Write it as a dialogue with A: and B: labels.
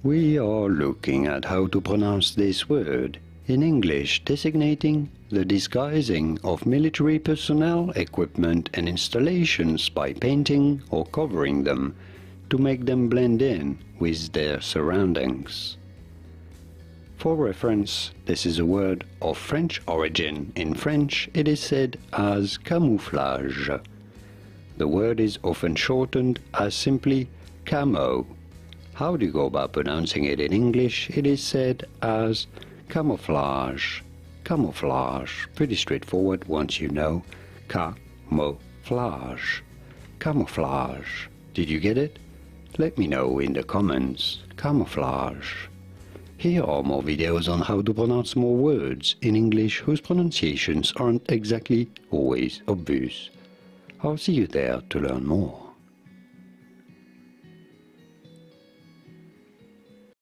A: We are looking at how to pronounce this word in English, designating the disguising of military personnel, equipment and installations by painting or covering them to make them blend in with their surroundings. For reference, this is a word of French origin. In French, it is said as camouflage. The word is often shortened as simply camo. How do you go about pronouncing it in English? It is said as camouflage. Camouflage. Pretty straightforward once you know. Camouflage. Camouflage. Did you get it? Let me know in the comments. Camouflage. Here are more videos on how to pronounce more words in English whose pronunciations aren't exactly always obvious. I'll see you there to learn more.